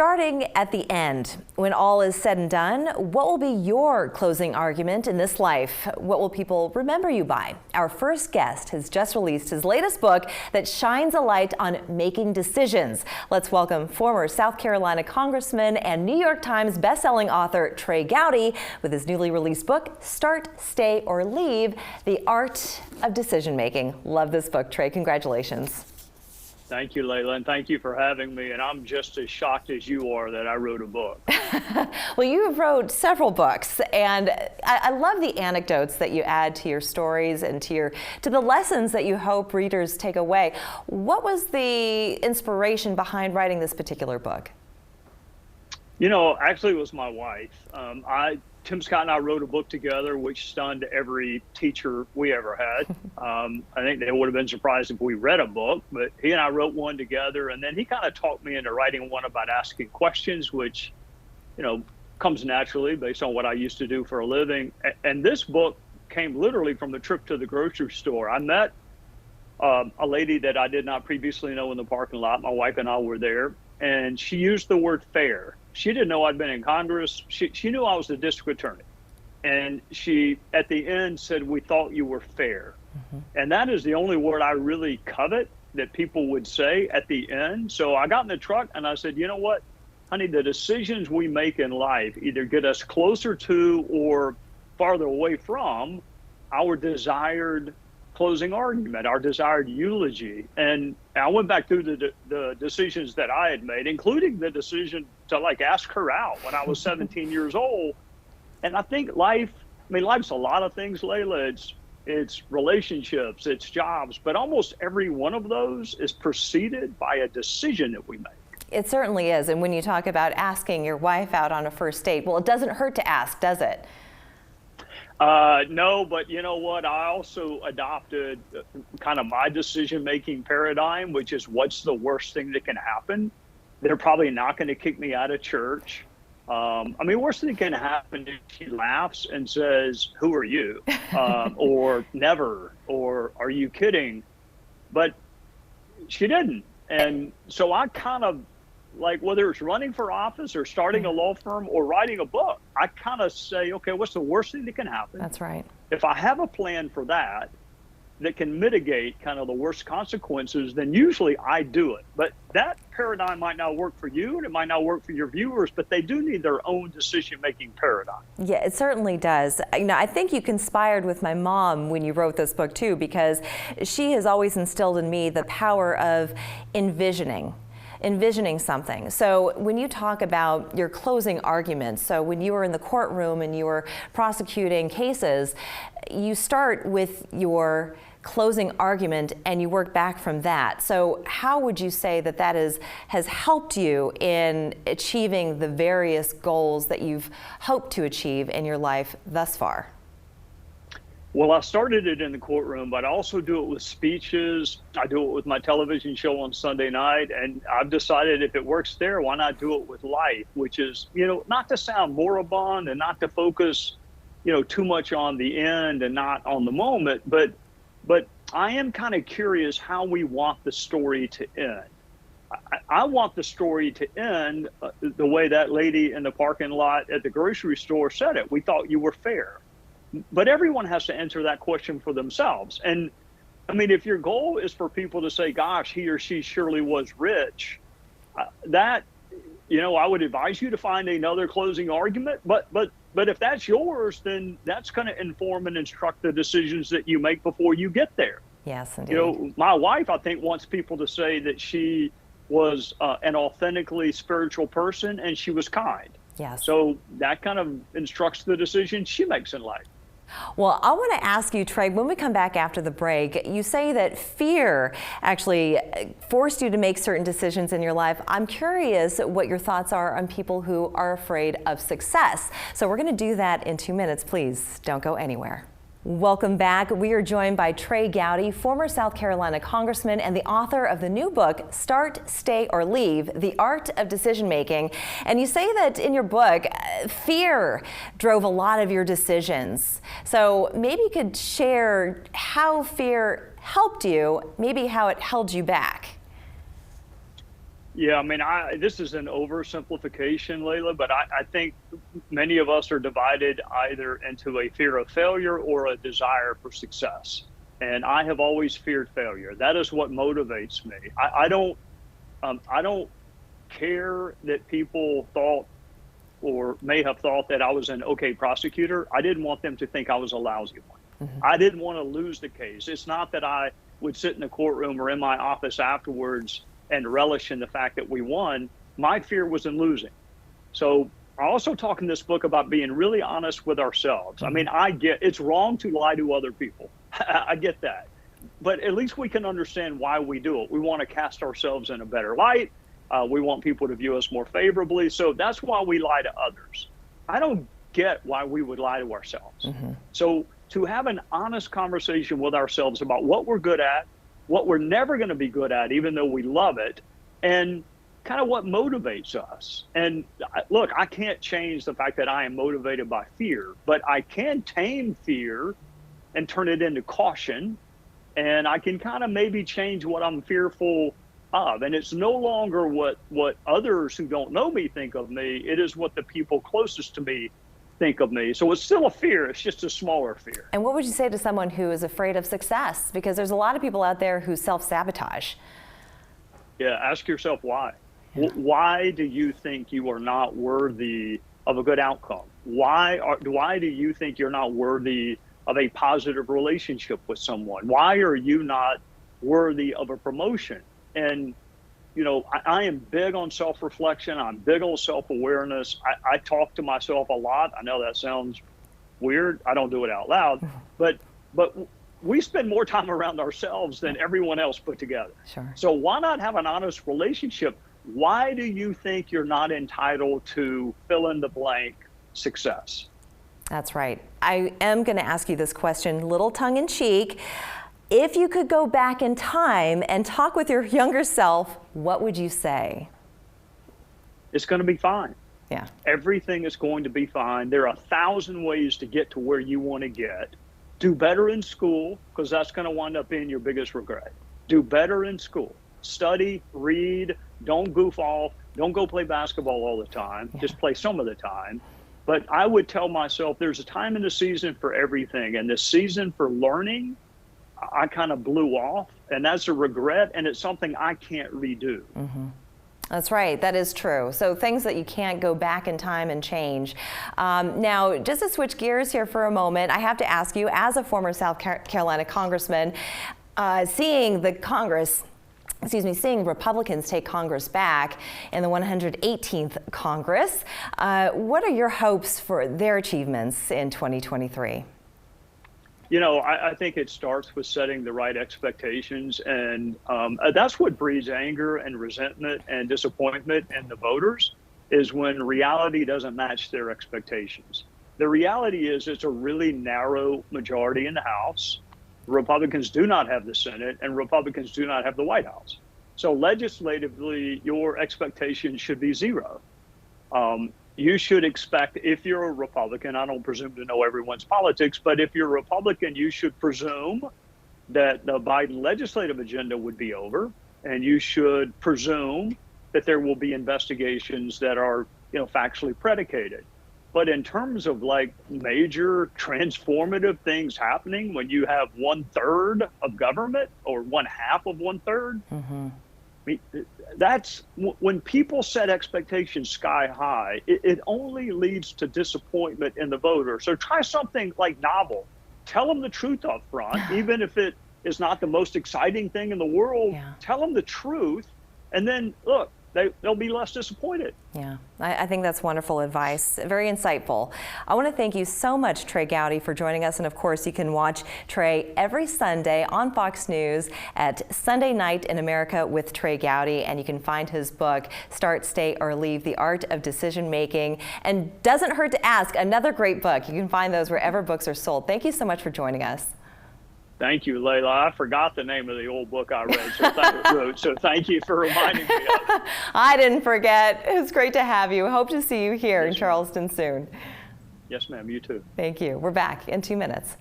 Starting at the end, when all is said and done, what will be your closing argument in this life? What will people remember you by? Our first guest has just released his latest book that shines a light on making decisions. Let's welcome former South Carolina Congressman and New York Times bestselling author Trey Gowdy with his newly released book, Start, Stay, or Leave, The Art of Decision Making. Love this book, Trey. Congratulations. Thank you, Layla, and thank you for having me. And I'm just as shocked as you are that I wrote a book. Well, you wrote several books, and I love the anecdotes that you add to your stories and to the lessons that you hope readers take away. What was the inspiration behind writing this particular book? You know, actually, it was my wife. Tim Scott and I wrote a book together, which stunned every teacher we ever had. I think they would have been surprised if we read a book, but he and I wrote one together. And then he kind of talked me into writing one about asking questions, which, you know, comes naturally based on what I used to do for a living. And this book came literally from the trip to the grocery store. I met a lady that I did not previously know in the parking lot. My wife and I were there, and she used the word fair. She didn't know I'd been in Congress. She knew I was the district attorney. And she, at the end, said, "We thought you were fair." Mm-hmm. And that is the only word I really covet that people would say at the end. So I got in the truck and I said, you know what, honey, the decisions we make in life either get us closer to or farther away from our desired closing argument, our desired eulogy. And I went back through the decisions that I had made, including the decision to ask her out when I was 17 years old. And I think life's a lot of things, Layla. It's relationships, it's jobs, but almost every one of those is preceded by a decision that we make. It certainly is. And when you talk about asking your wife out on a first date, well, it doesn't hurt to ask, does it? No, but you know what? I also adopted kind of my decision-making paradigm, which is what's the worst thing that can happen? They're probably not going to kick me out of church. Worst thing that can happen is she laughs and says, "Who are you?" Or never, or "Are you kidding?" But she didn't. And so I kind of, whether it's running for office or starting a law firm or writing a book, I kind of say, okay, what's the worst thing that can happen? That's right. If I have a plan for that can mitigate kind of the worst consequences, then usually I do it. But that paradigm might not work for you and it might not work for your viewers, but they do need their own decision-making paradigm. Yeah, it certainly does. I think you conspired with my mom when you wrote this book too, because she has always instilled in me the power of envisioning something. So when you talk about your closing arguments, so when you were in the courtroom and you were prosecuting cases, you start with your closing argument and you work back from that. So how would you say that has helped you in achieving the various goals that you've hoped to achieve in your life thus far? Well, I started it in the courtroom, but I also do it with speeches. I do it with my television show on Sunday night. And I've decided if it works there, why not do it with life, which is, not to sound moribund and not to focus, too much on the end and not on the moment. But I am kind of curious how we want the story to end. I want the story to end the way that lady in the parking lot at the grocery store said it. "We thought you were fair." But everyone has to answer that question for themselves. And if your goal is for people to say, gosh, he or she surely was rich, I would advise you to find another closing argument. But if that's yours, then that's going to inform and instruct the decisions that you make before you get there. Yes, indeed. My wife, I think, wants people to say that she was an authentically spiritual person and she was kind. Yes. So that kind of instructs the decision she makes in life. Well, I want to ask you, Trey, when we come back after the break, you say that fear actually forced you to make certain decisions in your life. I'm curious what your thoughts are on people who are afraid of success. So we're going to do that in 2 minutes. Please don't go anywhere. Welcome back. We are joined by Trey Gowdy, former South Carolina Congressman and the author of the new book, Start, Stay, or Leave, The Art of Decision Making. And you say that in your book, fear drove a lot of your decisions. So maybe you could share how fear helped you, maybe how it held you back. Yeah, I mean, this is an oversimplification, Layla, but I think many of us are divided either into a fear of failure or a desire for success. And I have always feared failure. That is what motivates me. I don't care that people thought or may have thought that I was an okay prosecutor. I didn't want them to think I was a lousy one. I didn't want to lose the case. It's not that I would sit in the courtroom or in my office afterwards and relish in the fact that we won. My fear was in losing. So I also talk in this book about being really honest with ourselves. I mean, I get it's wrong to lie to other people. I get that. But at least we can understand why we do it. We want to cast ourselves in a better light. We want people to view us more favorably. So that's why we lie to others. I don't get why we would lie to ourselves. So to have an honest conversation with ourselves about what we're good at, what we're never going to be good at, even though we love it, and kind of what motivates us. And look, I can't change the fact that I am motivated by fear, but I can tame fear and turn it into caution. And I can kind of maybe change what I'm fearful of. And it's no longer what others who don't know me think of me. It is what the people closest to me think of me. So it's still a fear. It's just a smaller fear. And what would you say to someone who is afraid of success? Because there's a lot of people out there who self-sabotage. Yeah, ask yourself why. Yeah. Why do you think you are not worthy of a good outcome? Why do you think you're not worthy of a positive relationship with someone? Why are you not worthy of a promotion? And, you know, I am big on self-reflection. I'm big on self-awareness. I talk to myself a lot. I know that sounds weird. I don't do it out loud, but we spend more time around ourselves than everyone else put together. Sure. So why not have an honest relationship? Why do you think you're not entitled to fill in the blank success? That's right. I am going to ask you this question, little tongue in cheek. If you could go back in time and talk with your younger self, what would you say? It's going to be fine. Yeah. Everything is going to be fine. There are 1,000 ways to get to where you want to get. Do better in school, because that's going to wind up being your biggest regret. Do better in school. Study, read, don't goof off, don't go play basketball all the time. Yeah. Just play some of the time. But I would tell myself there's a time in the season for everything. And the season for learning, I kind of blew off. And that's a regret. And it's something I can't redo. That's right. That is true. So things that you can't go back in time and change. Now, just to switch gears here for a moment, I have to ask you, as a former South Carolina congressman, seeing Republicans take Congress back in the 118th Congress, what are your hopes for their achievements in 2023? You know, I think it starts with setting the right expectations, and that's what breeds anger and resentment and disappointment in the voters, is when reality doesn't match their expectations. The reality is it's a really narrow majority in the House. Republicans do not have the Senate, and Republicans do not have the White House. So legislatively, your expectations should be zero. You should expect, if you're a Republican, I don't presume to know everyone's politics, but if you're a Republican, you should presume that the Biden legislative agenda would be over, and you should presume that there will be investigations that are, you know, factually predicated. But in terms of like major transformative things happening, when you have 1/3 of government or 1/2 of 1/3, I mean, that's when people set expectations sky high, it only leads to disappointment in the voter. So try something like novel. Tell them the truth up front, even if it is not the most exciting thing in the world. Yeah. Tell them the truth, and then look, they'll be less disappointed. Yeah, I think that's wonderful advice. Very insightful. I want to thank you so much, Trey Gowdy, for joining us. And of course, you can watch Trey every Sunday on Fox News at Sunday Night in America with Trey Gowdy. And you can find his book, Start, Stay, or Leave, The Art of Decision Making. And doesn't hurt to ask, another great book. You can find those wherever books are sold. Thank you so much for joining us. Thank you, Layla. I forgot the name of the old book I read, so thank you for reminding me of it. I didn't forget. It's great to have you. Hope to see you here in Charleston soon. Yes, ma'am. You too. Thank you. We're back in 2 minutes.